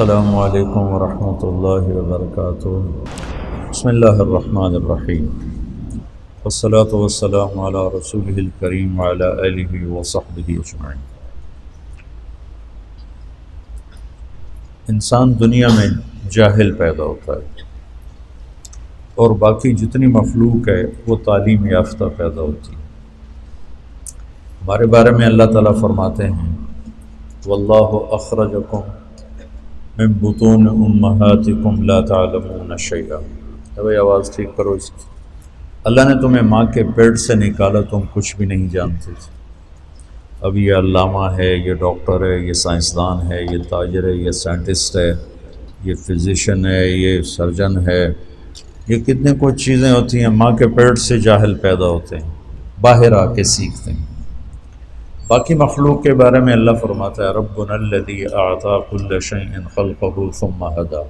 السلام علیکم ورحمۃ اللہ وبرکاتہ۔ بسم اللہ الرحمن الرحیم، والصلاة والسلام علی رسولہ الکریم وعلی آلہ وصحبہ اجمعین۔ انسان دنیا میں جاہل پیدا ہوتا ہے اور باقی جتنی مخلوق ہے وہ تعلیم یافتہ پیدا ہوتی ہے۔ ہمارے بارے میں اللہ تعالیٰ فرماتے ہیں واللہ اخرجکم من بطون امہاتکم لا تعلمون شیئا۔ بھائی آواز ٹھیک کرو اس کی۔ اللہ نے تمہیں ماں کے پیٹ سے نکالا، تم کچھ بھی نہیں جانتے تھے۔ اب یہ علامہ ہے، یہ ڈاکٹر ہے، یہ سائنسدان ہے، یہ تاجر ہے، یہ سائنٹسٹ ہے، یہ فزیشین ہے، یہ سرجن ہے، یہ کتنے کچھ چیزیں ہوتی ہیں۔ ماں کے پیٹ سے جاہل پیدا ہوتے ہیں، باہر آ کے سیکھتے ہیں۔ باقی مخلوق کے بارے میں اللہ فرماتا ہے ربنا الذی اعطی کل شیء خلقہ ثم ہدی۔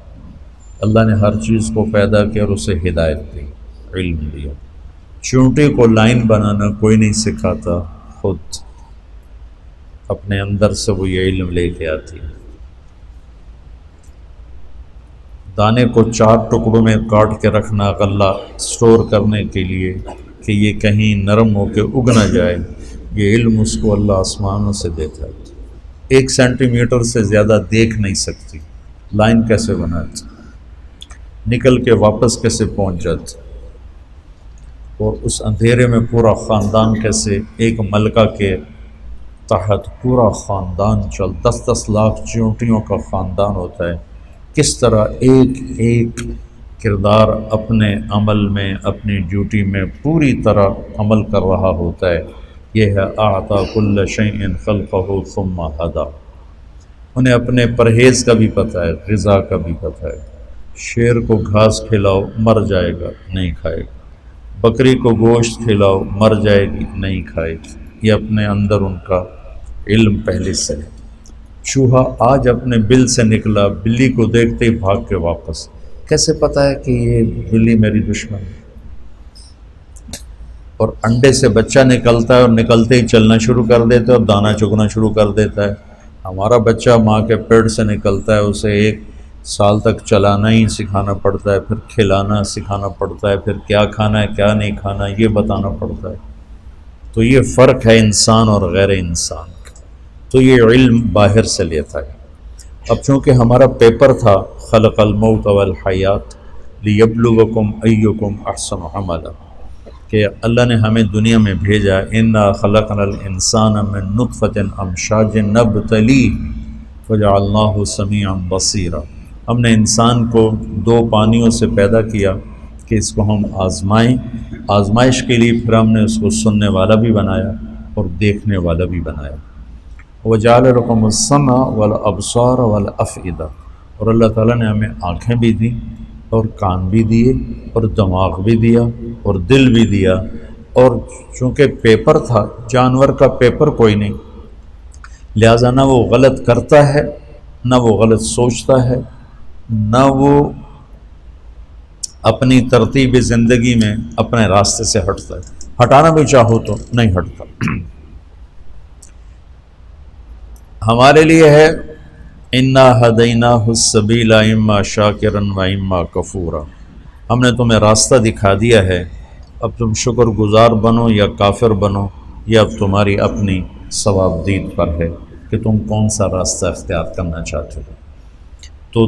اللہ نے ہر چیز کو پیدا کیا اور اسے ہدایت دی، علم دیا۔ چونٹی کو لائن بنانا کوئی نہیں سکھاتا، خود اپنے اندر سے وہ یہ علم لے کے آتی ہے۔ دانے کو 4 ٹکڑوں میں کاٹ کے رکھنا غلہ سٹور کرنے کے لیے کہ یہ کہیں نرم ہو کے اگ نہ جائے، یہ علم اس کو اللہ آسمانوں سے دیتا ہے۔ 1 سینٹی میٹر سے زیادہ دیکھ نہیں سکتی، لائن کیسے بناتی، نکل کے واپس کیسے پہنچ جاتی، اور اس اندھیرے میں پورا خاندان کیسے ایک ملکہ کے تحت پورا خاندان 10 لاکھ چیونٹیوں کا خاندان ہوتا ہے، کس طرح ایک ایک کردار اپنے عمل میں، اپنی ڈیوٹی میں پوری طرح عمل کر رہا ہوتا ہے۔ یہ ہے اعطی کل شیء خلقہ ثم ہدی۔ انہیں اپنے پرہیز کا بھی پتہ ہے، غذا کا بھی پتہ ہے۔ شیر کو گھاس کھلاؤ مر جائے گا، نہیں کھائے گا۔ بکری کو گوشت کھلاؤ مر جائے گی، نہیں کھائے گی۔ یہ اپنے اندر ان کا علم پہلے سے ہے۔ چوہا آج اپنے بل سے نکلا، بلی کو دیکھتے ہی بھاگ کے واپس۔ کیسے پتہ ہے کہ یہ بلی میری دشمن ہے؟ اور انڈے سے بچہ نکلتا ہے اور نکلتے ہی چلنا شروع کر دیتا ہے اور دانا چگنا شروع کر دیتا ہے۔ ہمارا بچہ ماں کے پیٹ سے نکلتا ہے، اسے 1 سال تک چلانا ہی سکھانا پڑتا ہے، پھر کھلانا سکھانا پڑتا ہے، پھر کیا کھانا ہے کیا نہیں کھانا یہ بتانا پڑتا ہے۔ تو یہ فرق ہے انسان اور غیر انسان کا۔ تو یہ علم باہر سے لیتا ہے۔ اب چونکہ ہمارا پیپر تھا خلق الموت والحیات لیبلوکم ایکم احسن عملا، کہ اللہ نے ہمیں دنیا میں بھیجا انا خلقنا الانسان من نطفۃ امشاج نبتلیہ فجعلناہ سمیعا بصیرا۔ ہم نے انسان کو 2 پانیوں سے پیدا کیا کہ اس کو ہم آزمائیں، آزمائش کے لیے پھر ہم نے اس کو سننے والا بھی بنایا اور دیکھنے والا بھی بنایا۔ وجعل لکم السمع والابصار والافئدہ، اور اللہ تعالیٰ نے ہمیں آنکھیں بھی دیں اور کان بھی دیے اور دماغ بھی دیا اور دل بھی دیا۔ اور چونکہ پیپر تھا، جانور کا پیپر کوئی نہیں، لہذا نہ وہ غلط کرتا ہے، نہ وہ غلط سوچتا ہے، نہ وہ اپنی ترتیب زندگی میں اپنے راستے سے ہٹتا ہے۔ ہٹانا بھی چاہو تو نہیں ہٹتا۔ ہمارے لیے ہے انا ہدیناہ السبیل اما شاکرا و اما کفورا۔ ہم نے تمہیں راستہ دکھا دیا ہے، اب تم شکر گزار بنو یا کافر بنو، یہ اب تمہاری اپنی ثواب دید پر ہے کہ تم کون سا راستہ اختیار کرنا چاہتے ہو۔ تو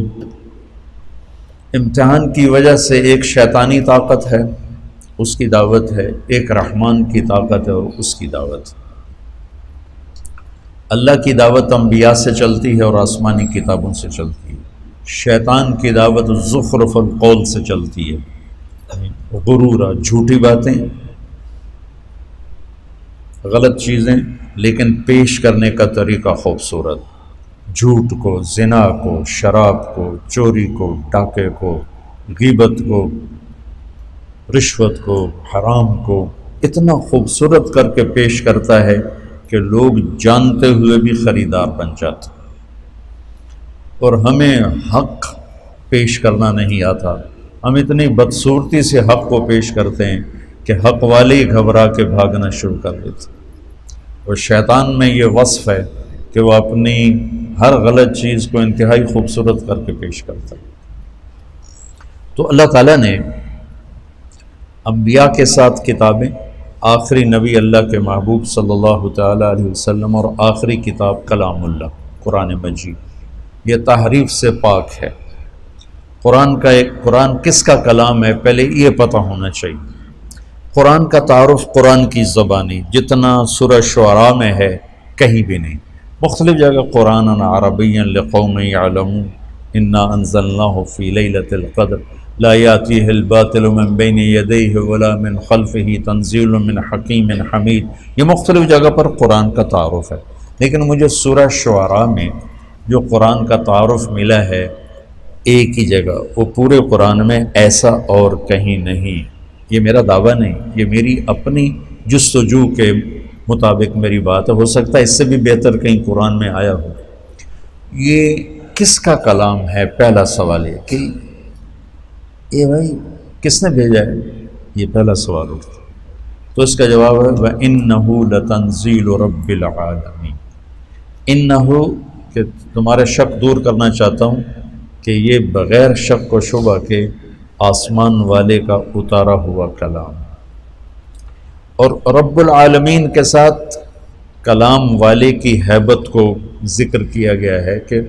امتحان کی وجہ سے ایک شیطانی طاقت ہے، اس کی دعوت ہے، ایک رحمان کی طاقت ہے اور اس کی دعوت ہے۔ اللہ کی دعوت انبیاء سے چلتی ہے اور آسمانی کتابوں سے چلتی ہے۔ شیطان کی دعوت زخرف القول سے چلتی ہے، غرورا، جھوٹی باتیں، غلط چیزیں لیکن پیش کرنے کا طریقہ خوبصورت، جھوٹ کو، زنا کو، شراب کو، چوری کو، ڈاکے کو، غیبت کو، رشوت کو، حرام کو اتنا خوبصورت کر کے پیش کرتا ہے کہ لوگ جانتے ہوئے بھی خریدار بن جاتے۔ اور ہمیں حق پیش کرنا نہیں آتا، ہم اتنی بدصورتی سے حق کو پیش کرتے ہیں کہ حق والے ہی گھبرا کے بھاگنا شروع کر دیتے۔ اور شیطان میں یہ وصف ہے کہ وہ اپنی ہر غلط چیز کو انتہائی خوبصورت کر کے پیش کرتا ہے۔ تو اللہ تعالیٰ نے انبیاء کے ساتھ کتابیں، آخری نبی اللہ کے محبوب صلی اللہ تعالیٰ علیہ وسلم، اور آخری کتاب کلام اللہ قرآن مجید، یہ تحریف سے پاک ہے۔ قرآن کس کا کلام ہے پہلے یہ پتہ ہونا چاہیے۔ قرآن کا تعارف قرآن کی زبانی جتنا سورہ شعراء میں ہے کہیں بھی نہیں۔ مختلف جگہ قرآن عربیا لقوم یعلمون انا انزلناہ فی لیلۃ القدر لا یاتیہ الباطل من بین یدیہ ولا من خلفہ تنزیل من حکیم حمید، یہ مختلف جگہ پر قرآن کا تعارف ہے، لیکن مجھے سورہ شعراء میں جو قرآن کا تعارف ملا ہے ایک ہی جگہ، وہ پورے قرآن میں ایسا اور کہیں نہیں۔ یہ میرا دعویٰ نہیں، یہ میری اپنی جستجو کے مطابق میری بات ہے، ہو سکتا ہے اس سے بھی بہتر کہیں قرآن میں آیا ہو۔ یہ کس کا کلام ہے؟ پہلا سوال یہ کہ یہ بھائی کس نے بھیجا ہے، یہ پہلا سوال اٹھتا۔ تو اس کا جواب ہے وَإِنَّهُ لَتَنزِيلُ رَبِّ الْعَالَمِينَ۔ انَّهُ کہ تمہارے شک دور کرنا چاہتا ہوں کہ یہ بغیر شک و شبہ کے آسمان والے کا اتارا ہوا کلام، اور رب العالمین کے ساتھ کلام والے کی ہیبت کو ذکر کیا گیا ہے کہ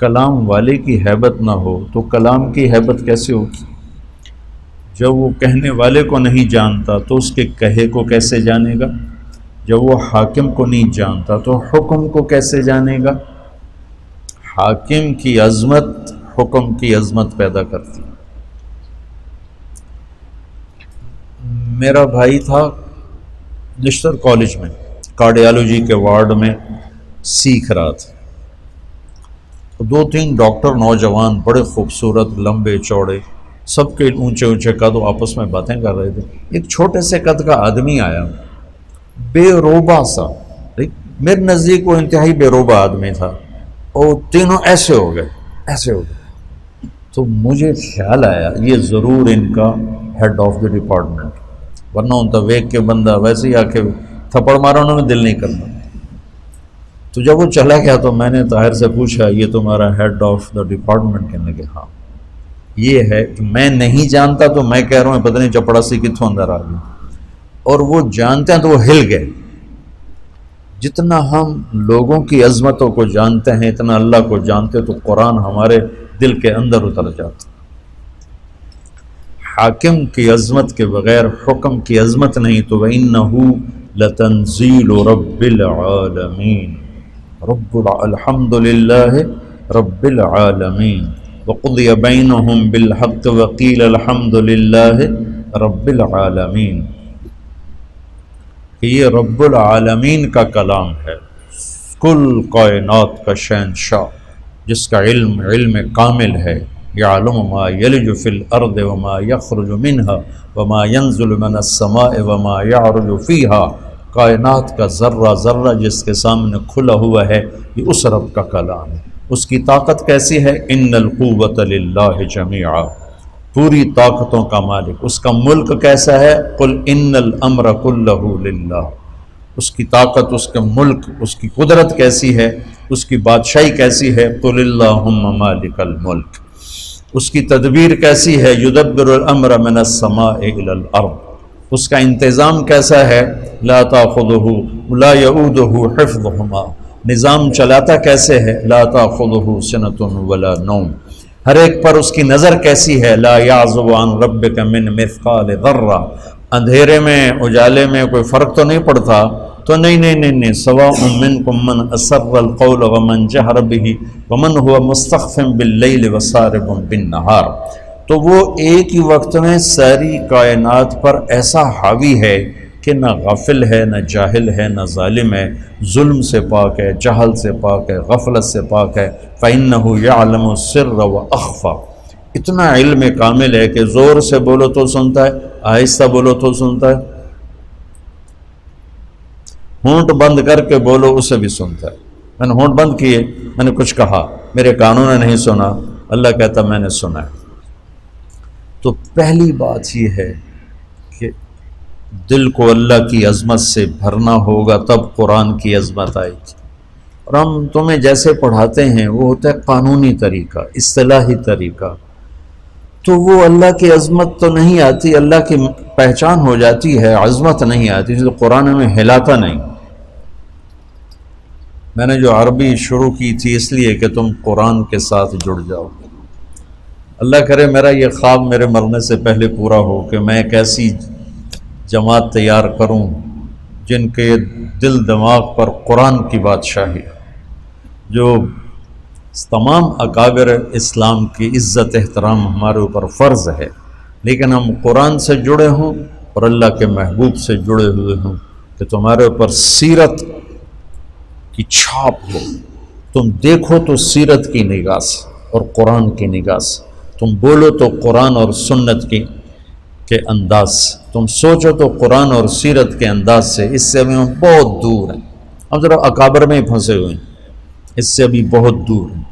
کلام والے کی ہیبت نہ ہو تو کلام کی ہیبت کیسے ہوگی؟ جب وہ کہنے والے کو نہیں جانتا تو اس کے کہے کو کیسے جانے گا؟ جب وہ حاکم کو نہیں جانتا تو حکم کو کیسے جانے گا؟ حاکم کی عظمت حکم کی عظمت پیدا کرتی۔ میرا بھائی تھا لشتر کالج میں کارڈیالوجی کے وارڈ میں سیکھ رہا تھا، دو تین ڈاکٹر نوجوان بڑے خوبصورت لمبے چوڑے سب کے اونچے اونچے قد آپس میں باتیں کر رہے تھے۔ ایک چھوٹے سے قد کا آدمی آیا، بے روبہ سا، میرے نزدیک وہ انتہائی بے روبہ آدمی تھا، اور تینوں ایسے ہو گئے۔ تو مجھے خیال آیا یہ ضرور ان کا ہیڈ آف دی ڈپارٹمنٹ، ورنہ ان تو ویک کے بندہ ویسے ہی آ کے تھپڑ مارا انہوں نے دل نہیں کرنا۔ تو جب وہ چلا گیا تو میں نے طاہر سے پوچھا یہ تمہارا ہیڈ آف دا ڈپارٹمنٹ؟ کہنے لگے ہاں۔ یہ ہے کہ میں نہیں جانتا تو میں کہہ رہا ہوں پتہ نہیں چپڑاسی کتوں اندر آ گئی، اور وہ جانتے ہیں تو وہ ہل گئے۔ جتنا ہم لوگوں کی عظمتوں کو جانتے ہیں اتنا اللہ کو جانتے تو قرآن ہمارے دل کے اندر اتر جاتا۔ حاکم کی عظمت کے بغیر حکم کی عظمت نہیں، تو وَإِنَّهُ لَتَنزِيلُ رَبِّ الْعَالَمِينَ الحمد للہ رب العالمین وقضی بینہم بالحق وقیل الحمد للہ رب العالمین۔ کہ یہ رب العالمین کا کلام ہے، کل کائنات کا شہنشاہ، جس کا علم کامل ہے۔ یعلم ما یلج فی الارض وما یخرج منها وما ینزل من السماء وما یعرج فیہا، کائنات کا ذرہ ذرہ جس کے سامنے کھلا ہوا ہے، یہ اس رب کا کلام ہے۔ اس کی طاقت کیسی ہے؟ ان القوۃ للہ جمیعا، پوری طاقتوں کا مالک۔ اس کا ملک کیسا ہے؟ قل ان الامر کلہ للہ، اس کی طاقت، اس کا ملک، اس کی قدرت کیسی ہے، اس کی بادشاہی کیسی ہے؟ قل اللہم مالک الملک۔ اس کی تدبیر کیسی ہے؟ یدبر الامر من السماء الی الارض، اس کا انتظام کیسا ہے؟ لا تاخذہ لا یعودہ حفظہما، نظام چلاتا کیسے ہے؟ لا تاخذہ سنۃ ولا نوم، ہر ایک پر اس کی نظر کیسی ہے؟ لا یعزب عن ربک من مثقال ذرہ، اندھیرے میں اجالے میں کوئی فرق تو نہیں پڑتا؟ تو نہیں، سواء منکم من اسر القول ومن جہر بہ ومن هو مستخف باللیل وسارب بالنہار۔ تو وہ ایک ہی وقت میں ساری کائنات پر ایسا حاوی ہے کہ نہ غافل ہے، نہ جاہل ہے، نہ ظالم ہے، ظلم سے پاک ہے، جہل سے پاک ہے، غفلت سے پاک ہے۔ فَإِنَّهُ يَعْلَمُ السِّرَّ وَأَخْفَى، اتنا علم کامل ہے کہ زور سے بولو تو سنتا ہے، آہستہ بولو تو سنتا ہے، ہونٹ بند کر کے بولو اسے بھی سنتا ہے۔ میں نے ہونٹ بند کیے، میں نے کچھ کہا، میرے کانوں نے نہیں سنا، اللہ کہتا میں نے سنا ہے۔ تو پہلی بات یہ ہے کہ دل کو اللہ کی عظمت سے بھرنا ہوگا، تب قرآن کی عظمت آئے گی۔ اور ہم تمہیں جیسے پڑھاتے ہیں وہ ہوتا ہے قانونی طریقہ، اصطلاحی طریقہ، تو وہ اللہ کی عظمت تو نہیں آتی، اللہ کی پہچان ہو جاتی ہے، عظمت نہیں آتی، جو قرآن میں ہلاتا نہیں۔ میں نے جو عربی شروع کی تھی اس لیے کہ تم قرآن کے ساتھ جڑ جاؤ۔ اللہ کرے میرا یہ خواب میرے مرنے سے پہلے پورا ہو کہ میں ایک ایسی جماعت تیار کروں جن کے دل دماغ پر قرآن کی بادشاہی، جو تمام اکابر اسلام کی عزت احترام ہمارے اوپر فرض ہے، لیکن ہم قرآن سے جڑے ہوں اور اللہ کے محبوب سے جڑے ہوئے ہوں، کہ تمہارے اوپر سیرت کی چھاپ ہو، تم دیکھو تو سیرت کی نگاہ سے اور قرآن کی نگاہ سے، تم بولو تو قرآن اور سنت کے انداز سے، تم سوچو تو قرآن اور سیرت کے انداز سے۔ اس سے ہم بہت دور ہیں، ہم ذرا اکابر میں ہی پھنسے ہوئے ہیں، اس سے ابھی بہت دور ہیں۔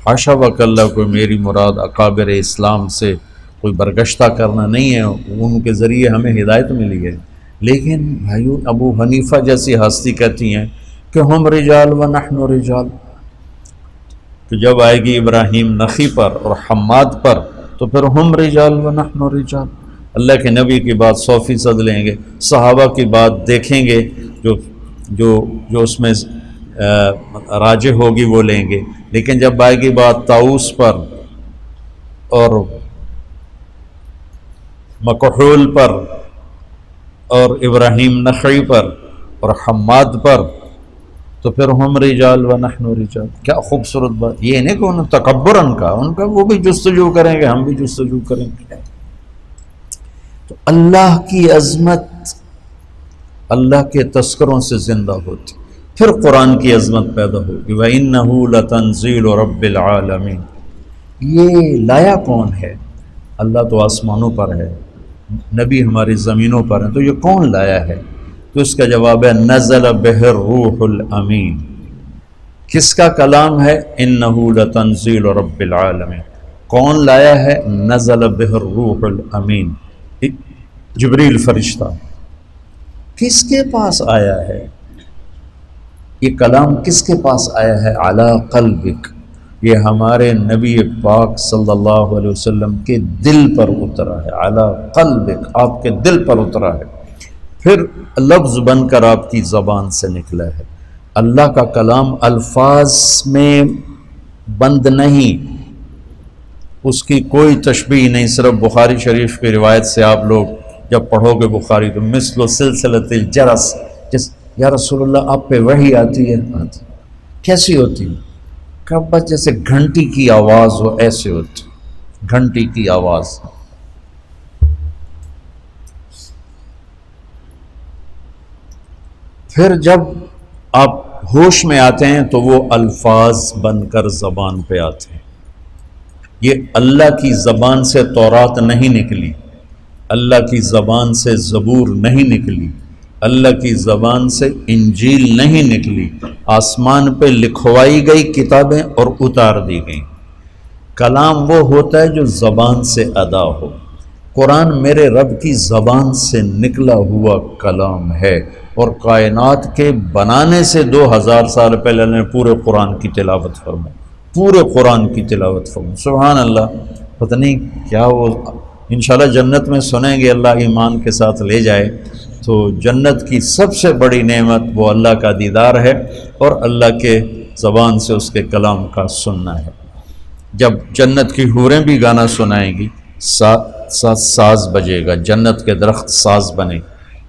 حاشا وکلا کوئی میری مراد اکابر اسلام سے کوئی برگشتہ کرنا نہیں ہے، ان کے ذریعے ہمیں ہدایت ملی ہے، لیکن بھائیو ابو حنیفہ جیسی ہستی کہتی ہیں کہ ہم رجال و نحن رجال، تو جب آئے گی ابراہیم نخی پر اور حماد پر تو پھر ہم رجال و نحن رجال۔ اللہ کے نبی کی بات 100% لیں گے، صحابہ کی بات دیکھیں گے، جو اس میں راجح ہوگی وہ لیں گے، لیکن جب آئے گی بات طاؤس پر اور مکحول پر اور ابراہیم نخعی پر اور حماد پر تو پھر ہم رجال و نحن رجال۔ کیا خوبصورت بات، یہ نہیں کہ انہوں نے تکبر ان کا وہ بھی جستجو کریں گے، ہم بھی جستجو کریں گے۔ تو اللہ کی عظمت اللہ کے تذکروں سے زندہ ہوتی، پھر قرآن کی عظمت پیدا ہوگی۔ وَإِنَّهُ لَتَنزِيلُ رَبِّ الْعَالَمِينَ۔ یہ لایا کون ہے؟ اللہ تو آسمانوں پر ہے، نبی ہماری زمینوں پر ہیں، تو یہ کون لایا ہے؟ تو اس کا جواب ہے نزل بہ الروح الامین۔ کس کا کلام ہے؟ انہ لتنزیل رب العالمین۔ کون لایا ہے؟ نزل بہ الروح الامین، جبریل فرشتہ۔ کس کے پاس آیا ہے یہ کلام؟ کس کے پاس آیا ہے؟ علی قلبک، یہ ہمارے نبی پاک صلی اللہ علیہ وسلم کے دل پر اترا ہے۔ علی قلبک، آپ کے دل پر اترا ہے، پھر لفظ بن کر آپ کی زبان سے نکلا ہے۔ اللہ کا کلام الفاظ میں بند نہیں، اس کی کوئی تشبیہ نہیں۔ صرف بخاری شریف کی روایت سے آپ لوگ جب پڑھو گے بخاری تو مثل سلسلۃ الجرس، یا رسول اللہ آپ پہ وحی آتی ہے؟ آتی۔ کیسی ہوتی؟ کہ بس جیسے گھنٹی کی آواز ہو ایسے ہوتی، گھنٹی کی آواز۔ پھر جب آپ ہوش میں آتے ہیں تو وہ الفاظ بن کر زبان پہ آتے ہیں۔ یہ اللہ کی زبان سے تورات نہیں نکلی، اللہ کی زبان سے زبور نہیں نکلی، اللہ کی زبان سے انجیل نہیں نکلی، آسمان پہ لکھوائی گئی کتابیں اور اتار دی گئیں۔ کلام وہ ہوتا ہے جو زبان سے ادا ہو۔ قرآن میرے رب کی زبان سے نکلا ہوا کلام ہے، اور کائنات کے بنانے سے 2000 سال پہلے نے پورے قرآن کی تلاوت فرمائی، پورے قرآن کی تلاوت فرمائی۔ سبحان اللہ، پتہ نہیں کیا وہ انشاءاللہ جنت میں سنیں گے، اللہ ایمان کے ساتھ لے جائے تو جنت کی سب سے بڑی نعمت وہ اللہ کا دیدار ہے اور اللہ کے زبان سے اس کے کلام کا سننا ہے۔ جب جنت کی حوریں بھی گانا سنائیں گی، ساز بجے گا، جنت کے درخت ساز بنے۔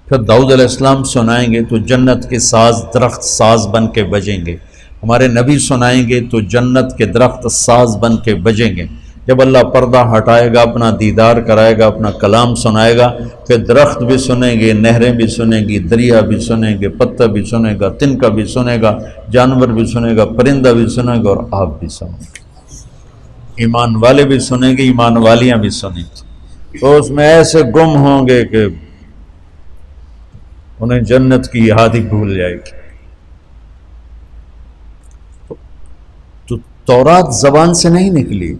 پھر داؤد علیہ السلام سنائیں گے تو جنت کے ساز درخت ساز بن کے بجیں گے۔ ہمارے نبی سنائیں گے تو جنت کے درخت ساز بن کے بجیں گے۔ جب اللہ پردہ ہٹائے گا، اپنا دیدار کرائے گا، اپنا کلام سنائے گا، پھر درخت بھی سنیں گے، نہریں بھی سنیں گی، دریا بھی سنیں گے، پتہ بھی سنے گا، تنکا بھی سنے گا، جانور بھی سنے گا، پرندہ بھی سنے گا، اور آپ بھی سنیں گے۔ ایمان والے بھی سنیں گے، ایمان والیاں بھی سنیں گے، تو اس میں ایسے گم ہوں گے کہ انہیں جنت کی یاد ہی بھول جائے گی۔ تو تورات زبان سے نہیں نکلی،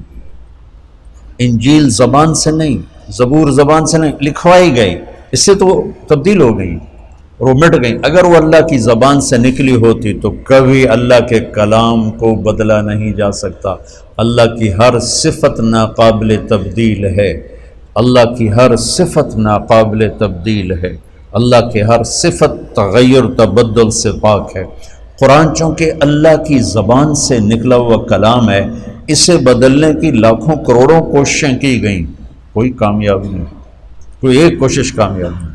انجیل زبان سے نہیں، زبور زبان سے نہیں، لکھوائی گئی، اس سے تو تبدیل ہو گئی۔ اور وہ مٹ گئیں. اگر وہ اللہ کی زبان سے نکلی ہوتی تو کبھی اللہ کے کلام کو بدلا نہیں جا سکتا. اللہ کی ہر صفت ناقابل تبدیل ہے. اللہ کی ہر صفت ناقابل تبدیل ہے. اللہ کے ہر صفت تغیر تبدل سے پاک ہے. قرآن چونکہ اللہ کی زبان سے نکلا ہوا کلام ہے، اسے بدلنے کی لاکھوں کروڑوں کوششیں کی گئیں، کوئی کامیاب نہیں، کوئی ایک کوشش کامیاب نہیں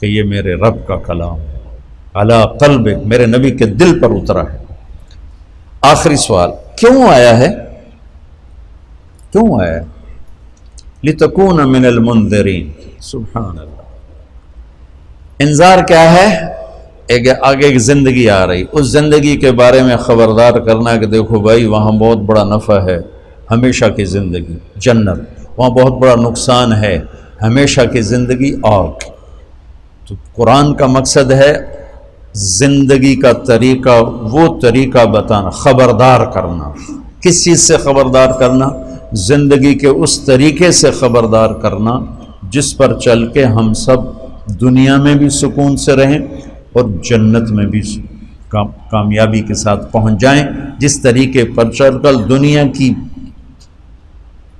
کہ یہ میرے رب کا کلام ہے، علی قلب، میرے نبی کے دل پر اترا ہے. آخری سوال، کیوں آیا ہے؟ کیوں آیا ہے؟ لِتَكُونَ مِنَ الْمُنذِرِينَ. سبحان اللہ. انذار کیا ہے؟ آگے ایک زندگی آ رہی، اس زندگی کے بارے میں خبردار کرنا کہ دیکھو بھائی وہاں بہت بڑا نفع ہے، ہمیشہ کی زندگی جنت، وہاں بہت بڑا نقصان ہے، ہمیشہ کی زندگی آگ. تو قرآن کا مقصد ہے زندگی کا طریقہ، وہ طریقہ بتانا، خبردار کرنا. کس چیز سے خبردار کرنا؟ زندگی کے اس طریقے سے خبردار کرنا جس پر چل کے ہم سب دنیا میں بھی سکون سے رہیں اور جنت میں بھی کامیابی کے ساتھ پہنچ جائیں. جس طریقے پر چل کر دنیا کی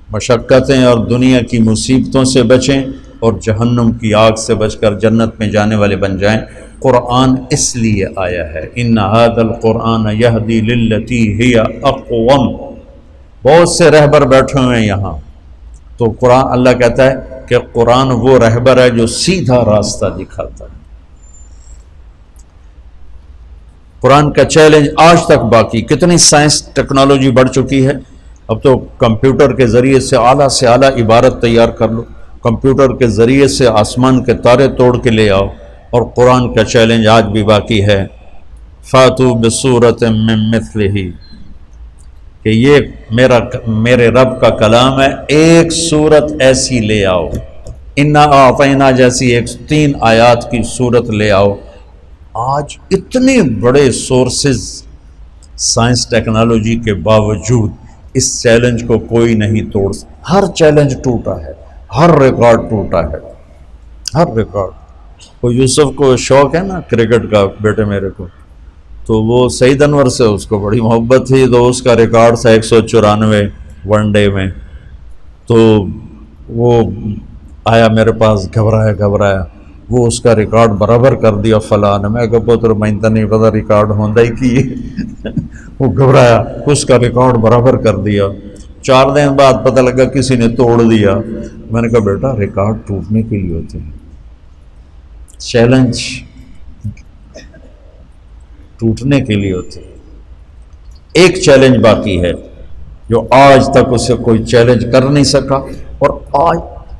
مشقتیں اور دنیا کی مصیبتوں سے بچیں اور جہنم کی آگ سے بچ کر جنت میں جانے والے بن جائیں. قرآن اس لیے آیا ہے، ان ھذا القرآن یہدی للتی ہی اقوم. بہت سے رہبر بیٹھے ہوئے ہیں یہاں، تو قرآن، اللہ کہتا ہے کہ قرآن وہ رہبر ہے جو سیدھا راستہ دکھاتا ہے. قرآن کا چیلنج آج تک باقی. کتنی سائنس ٹیکنالوجی بڑھ چکی ہے، اب تو کمپیوٹر کے ذریعے سے اعلیٰ عبارت تیار کر لو، کمپیوٹر کے ذریعے سے آسمان کے تارے توڑ کے لے آؤ. اور قرآن کا چیلنج آج بھی باقی ہے، فاتو بصورت من مثلہ، کہ یہ میرے رب کا کلام ہے، ایک صورت ایسی لے آؤ. انا اعطینا جیسی 3 آیات کی صورت لے آؤ. آج اتنے بڑے سورسز سائنس ٹیکنالوجی کے باوجود اس چیلنج کو کوئی نہیں توڑ سکتا. ہر چیلنج ٹوٹا ہے، ہر ریکارڈ ٹوٹا ہے، ہر ریکارڈ. وہ یوسف کو شوق ہے نا کرکٹ کا، بیٹے میرے کو، تو وہ سعید انور سے اس کو بڑی محبت تھی، تو اس کا ریکارڈ تھا 194 ون ڈے میں. تو وہ آیا میرے پاس، گھبرایا، وہ اس کا ریکارڈ برابر کر دیا فلاں نے. میں کہ پتر میں تو نہیں پتا ریکارڈ ہوندہ ہی کی. وہ گھبرایا، اس کا ریکارڈ برابر کر دیا. 4 دن بعد پتہ لگا کسی نے توڑ دیا. میں نے کہا بیٹا ریکارڈ ٹوٹنے کے لیے ہوتے ہیں، چیلنج ٹوٹنے کے لیے ہوتے ہیں. ایک چیلنج باقی ہے جو آج تک اسے کوئی چیلنج کر نہیں سکا. اور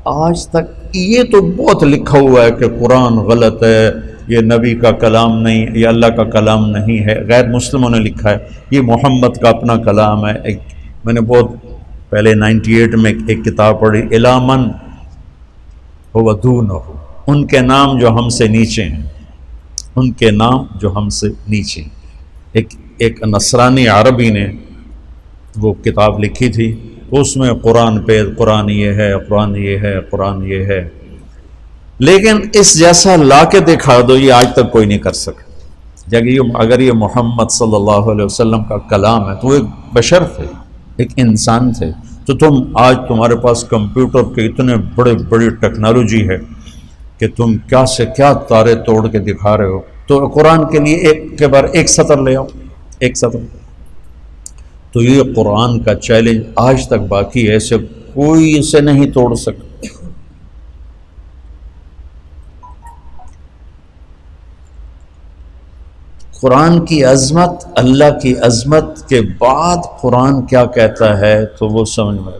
آج تک یہ تو بہت لکھا ہوا ہے کہ قرآن غلط ہے، یہ نبی کا کلام نہیں، یہ اللہ کا کلام نہیں ہے. غیر مسلموں نے لکھا ہے یہ محمد کا اپنا کلام ہے. میں نے بہت پہلے 98 میں ایک کتاب پڑھی، الی من هو دونہ، ان کے نام جو ہم سے نیچے ہیں، ان کے نام جو ہم سے نیچے ہیں. ایک نصرانی عربی نے وہ کتاب لکھی تھی، اس میں قرآن پہ قرآن یہ ہے، قرآن یہ ہے، قرآن یہ ہے. لیکن اس جیسا لا کے دکھا دو، یہ آج تک کوئی نہیں کر سکا. اگر یہ محمد صلی اللہ علیہ وسلم کا کلام ہے تو وہ ایک بشر تھے، ایک انسان تھے. تو آج تمہارے پاس کمپیوٹر کے اتنے بڑی ٹیکنالوجی ہے کہ تم کیا سے کیا تارے توڑ کے دکھا رہے ہو. تو قرآن کے لیے ایک کے بار ایک سطر لے آؤ، ایک سطر. تو یہ قرآن کا چیلنج آج تک باقی ہے، ایسے کوئی اسے نہیں توڑ سکتا. قرآن کی عظمت، اللہ کی عظمت کے بعد قرآن کیا کہتا ہے تو وہ سمجھ میں.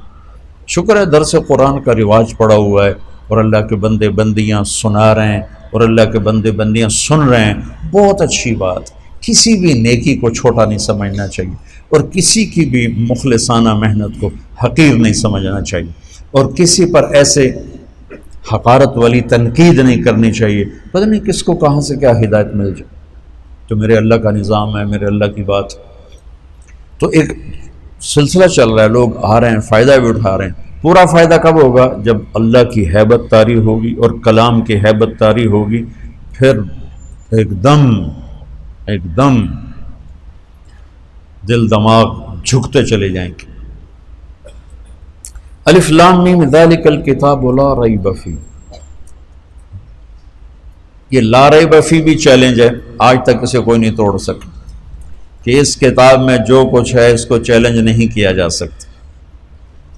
شکر ہے درس قرآن کا رواج پڑا ہوا ہے اور اللہ کے بندے بندیاں سنا رہے ہیں اور اللہ کے بندے بندیاں سن رہے ہیں. بہت اچھی بات. کسی بھی نیکی کو چھوٹا نہیں سمجھنا چاہیے اور کسی کی بھی مخلصانہ محنت کو حقیر نہیں سمجھنا چاہیے اور کسی پر ایسے حقارت والی تنقید نہیں کرنی چاہیے. پتہ نہیں کس کو کہاں سے کیا ہدایت مل جائے. تو میرے اللہ کا نظام ہے، میرے اللہ کی بات. تو ایک سلسلہ چل رہا ہے، لوگ آ رہے ہیں، فائدہ بھی اٹھا رہے ہیں. پورا فائدہ کب ہوگا؟ جب اللہ کی ہیبت طاری ہوگی اور کلام کی ہیبت طاری ہوگی. پھر ایک دم دل دماغ جھکتے چلے جائیں گے۔ الف لام میم ذالک الکتاب لا ریب فیہ، یہ لا ریب فیہ بھی چیلنج ہے، آج تک اسے کوئی نہیں توڑ سکا کہ اس کتاب میں جو کچھ ہے اس کو چیلنج نہیں کیا جا سکتا۔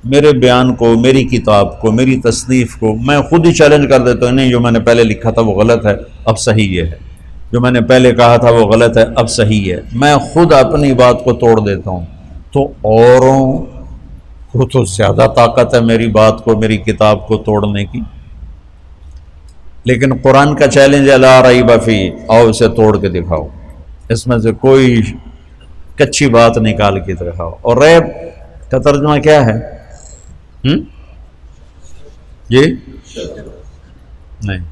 میرے بیان کو، میری کتاب کو، میری تصنیف کو میں خود ہی چیلنج کر دیتا ہوں، نہیں جو میں نے پہلے لکھا تھا وہ غلط ہے، اب صحیح یہ ہے، جو میں نے پہلے کہا تھا وہ غلط ہے، اب صحیح ہے، میں خود اپنی بات کو توڑ دیتا ہوں۔ تو اوروں کو تو زیادہ طاقت ہے میری بات کو، میری کتاب کو توڑنے کی، لیکن قرآن کا چیلنج ہے لا ریب فیہ، آؤ اسے توڑ کے دکھاؤ، اس میں سے کوئی کچی بات نکال کے دکھاؤ۔ اور ریب کا ترجمہ کیا ہے؟ جی نہیں،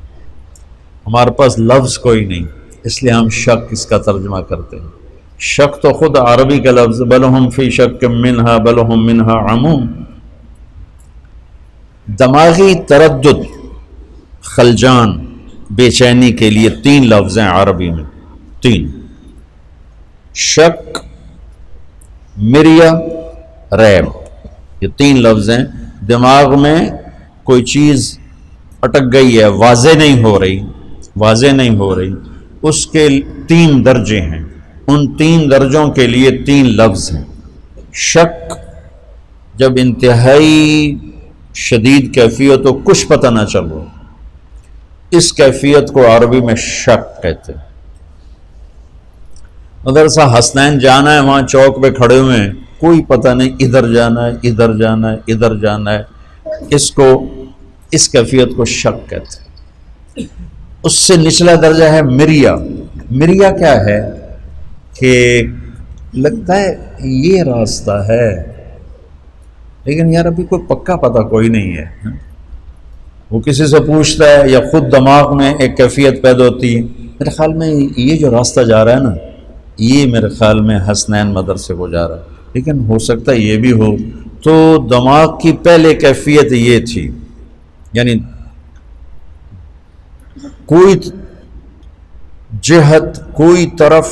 ہمارے پاس لفظ کوئی نہیں، اس لیے ہم شک اس کا ترجمہ کرتے ہیں۔ شک تو خود عربی کا لفظ، بل ہم فی شک منہا بل ہم منہا عموم، دماغی تردد، خلجان، بے چینی کے لیے تین لفظ ہیں عربی میں، تین: شک، مریا، ریب، یہ تین لفظ ہیں۔ دماغ میں کوئی چیز اٹک گئی ہے، واضح نہیں ہو رہی، اس کے تین درجے ہیں، ان تین درجوں کے لیے تین لفظ ہیں۔ شک جب انتہائی شدید کیفیت ہو، کچھ پتہ نہ چل رہا، اس کیفیت کو عربی میں شک کہتے ہیں۔ مدرسہ حسنین جانا ہے، وہاں چوک پہ کھڑے ہوئے ہیں، کوئی پتہ نہیں، ادھر جانا ہے ادھر جانا ہے ادھر جانا ہے، اس کیفیت کو شک کہتے ہیں۔ اس سے نچلا درجہ ہے مریا۔ مریا کیا ہے کہ لگتا ہے یہ راستہ ہے، لیکن یار ابھی کوئی پکا پتہ کوئی نہیں ہے، وہ کسی سے پوچھتا ہے یا خود دماغ میں ایک کیفیت پیدا ہوتی ہے، میرے خیال میں یہ جو راستہ جا رہا ہے نا، یہ میرے خیال میں حسنین مدرسے کو جا رہا ہے، لیکن ہو سکتا ہے یہ بھی ہو۔ تو دماغ کی پہلے کیفیت یہ تھی، یعنی کوئی جہت، کوئی طرف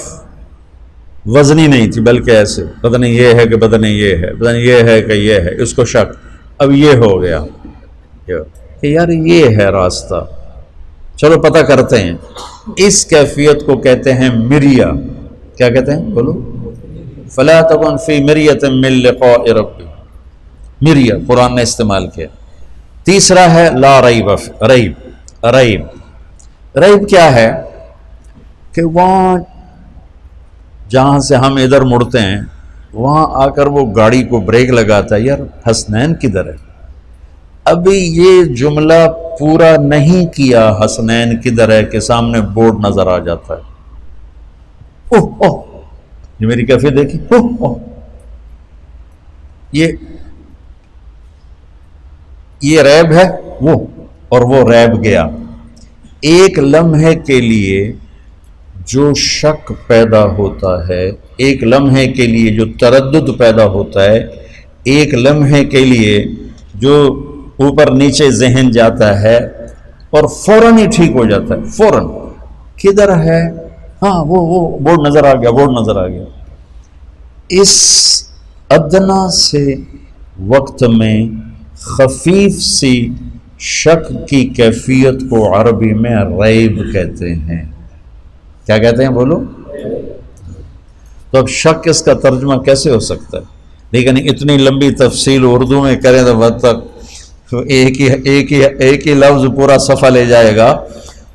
وزنی نہیں تھی، بلکہ ایسے پتہ نہیں یہ ہے کہ پتہ نہیں یہ ہے، پتہ نہیں یہ ہے کہ یہ ہے، اس کو شک۔ اب یہ ہو گیا کہ یار یہ ہے راستہ، چلو پتہ کرتے ہیں۔ اس کیفیت کو کہتے ہیں مریا۔ کیا کہتے ہیں؟ بولو۔ فلا تکن فی مریۃ من لقاء ربک، مریا قرآن نے استعمال کیا۔ تیسرا ہے لا ریب، ریب کیا ہے کہ وہاں جہاں سے ہم ادھر مڑتے ہیں، وہاں آ کر وہ گاڑی کو بریک لگاتا ہے، یار حسنین کدھر ہے؟ ابھی یہ جملہ پورا نہیں کیا، حسنین کدھر ہے، کہ سامنے بورڈ نظر آ جاتا ہے، اوہ اوہ یہ میری کیفیت دیکھی، اوہ اوہ یہ ریب ہے وہ، اور وہ ریب گیا۔ ایک لمحے کے لیے جو شک پیدا ہوتا ہے، ایک لمحے کے لیے جو تردد پیدا ہوتا ہے، ایک لمحے کے لیے جو اوپر نیچے ذہن جاتا ہے اور فوراً ہی ٹھیک ہو جاتا ہے، فوراً کدھر ہے، ہاں وہ بورڈ نظر آ گیا۔ اس ادنا سے وقت میں خفیف سی شک کی کیفیت کو عربی میں ریب کہتے ہیں۔ کیا کہتے ہیں بولو؟ تو اب شک اس کا ترجمہ کیسے ہو سکتا ہے؟ لیکن اتنی لمبی تفصیل اردو میں کریں تو وقت تک ایک ہی لفظ پورا صفحہ لے جائے گا۔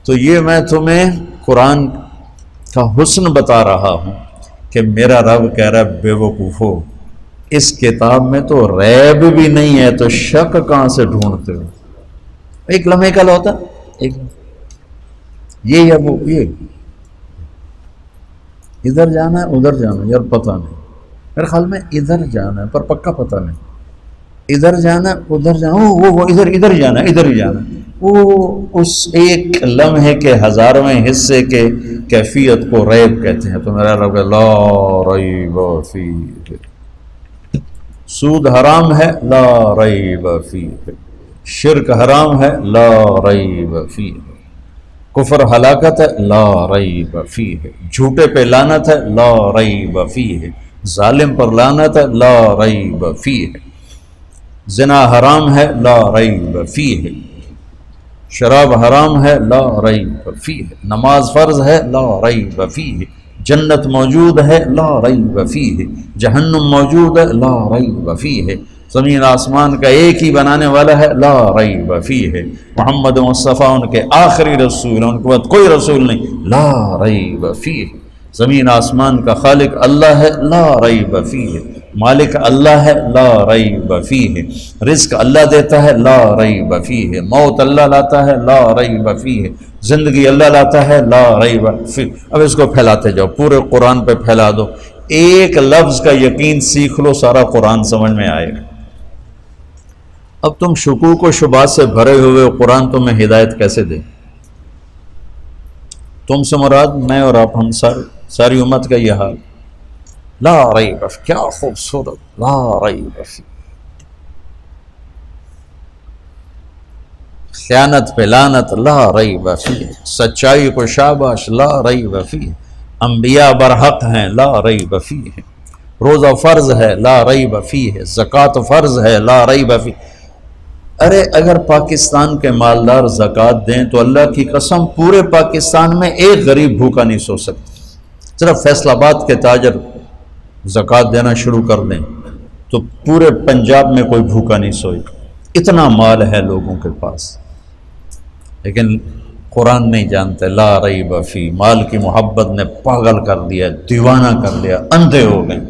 تو یہ میں تمہیں قرآن کا حسن بتا رہا ہوں کہ میرا رب کہہ رہا ہے بے وقوفو، اس کتاب میں تو ریب بھی نہیں ہے، تو شک کہاں سے ڈھونڈتے ہو؟ ایک لمحے کا ہوتا ایک یہ یا وہ، یہ ادھر جانا ہے ادھر جانا ہے، یار پتہ نہیں، میرے خیال میں ادھر جانا ہے پر پکا پتہ نہیں، ادھر جانا ہے ادھر جانا، وہ ادھر جانا ہے، ادھر ہی جانا ہے۔ وہ اس ایک لمحے کے ہزارویں حصے کے کیفیت کو ریب کہتے ہیں۔ تو میرا رب لا ریب فیہ، سود حرام ہے لا ریب فیہ، شرک حرام ہے لا ریب فیہ، کفر ہلاکت ہے لا ریب فیہ، جھوٹے پہ لعنت ہے لا ریب فیہ، ظالم پر لعنت ہے لا ریب فیہ، زنا حرام ہے لا ریب فیہ، شراب حرام ہے لا ریب فیہ، نماز فرض ہے لا ریب فیہ، جنت موجود ہے لا ریب فیہ، جہنم موجود ہے لا ریب فیہ، زمین آسمان کا ایک ہی بنانے والا ہے لا ریب فیہ، محمد مصطفیٰ ان کے آخری رسول، ان کے بعد کوئی رسول نہیں، لا ریب فیہ، زمین آسمان کا خالق اللہ ہے لا ریب فیہ، مالک اللہ ہے لا ریب فیہ، رزق اللہ دیتا ہے لا ریب فیہ، موت اللہ لاتا ہے لا ریب فیہ، زندگی اللہ لاتا ہے لا ریب فیہ۔ اب اس کو پھیلاتے جاؤ، پورے قرآن پہ پھیلا دو، ایک لفظ کا یقین سیکھ لو، سارا قرآن سمجھ میں آئے گا۔ اب تم شکوک و شبہات سے بھرے ہوئے قرآن تمہیں ہدایت کیسے دے؟ تم سے مراد میں اور آپ، ہم ساری امت کا یہ حال، لا ریب، کیا خوبصورت، لا ریب فیہ، خیانت پہ لعنت لا ریب فیہ، سچائی کو شاباش لا ریب فیہ، انبیاء برحق ہیں لا ریب فیہ، روزہ فرض ہے لا ریب فیہ، زکوٰۃ فرض ہے لا ریب فیہ۔ ارے اگر پاکستان کے مالدار زکوٰۃ دیں تو اللہ کی قسم پورے پاکستان میں ایک غریب بھوکا نہیں سو سکتا، صرف فیصل آباد کے تاجر زکوٰۃ دینا شروع کر دیں تو پورے پنجاب میں کوئی بھوکا نہیں سوئے، اتنا مال ہے لوگوں کے پاس، لیکن قرآن نہیں جانتے لا ریب فیہ، مال کی محبت نے پاگل کر دیا، دیوانہ کر دیا، اندھے ہو گئے،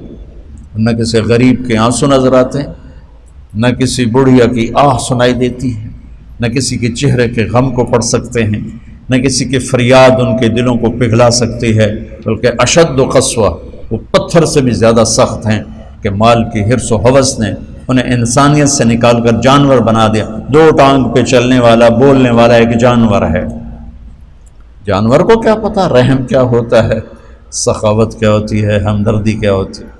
نہ کسی غریب کے آنسو نظر آتے ہیں، نہ کسی بڑھیا کی آہ سنائی دیتی ہے، نہ کسی کے چہرے کے غم کو پڑھ سکتے ہیں، نہ کسی کی فریاد ان کے دلوں کو پگھلا سکتی ہے، بلکہ اشد و قسوہ، وہ پتھر سے بھی زیادہ سخت ہیں کہ مال کی حرص و ہوس نے انہیں انسانیت سے نکال کر جانور بنا دیا۔ دو ٹانگ پہ چلنے والا، بولنے والا ایک جانور ہے، جانور کو کیا پتا رحم کیا ہوتا ہے، سخاوت کیا ہوتی ہے، ہمدردی کیا ہوتی ہے۔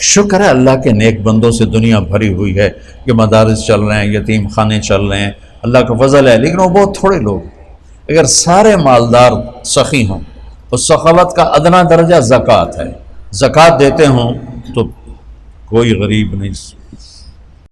شکر ہے اللہ کے نیک بندوں سے دنیا بھری ہوئی ہے کہ مدارس چل رہے ہیں، یتیم خانے چل رہے ہیں، اللہ کا فضل ہے، لیکن وہ بہت تھوڑے لوگ۔ اگر سارے مالدار سخی ہوں، اس سخاوت کا ادنا درجہ زکوٰۃ ہے، زکوٰۃ دیتے ہوں تو کوئی غریب نہیں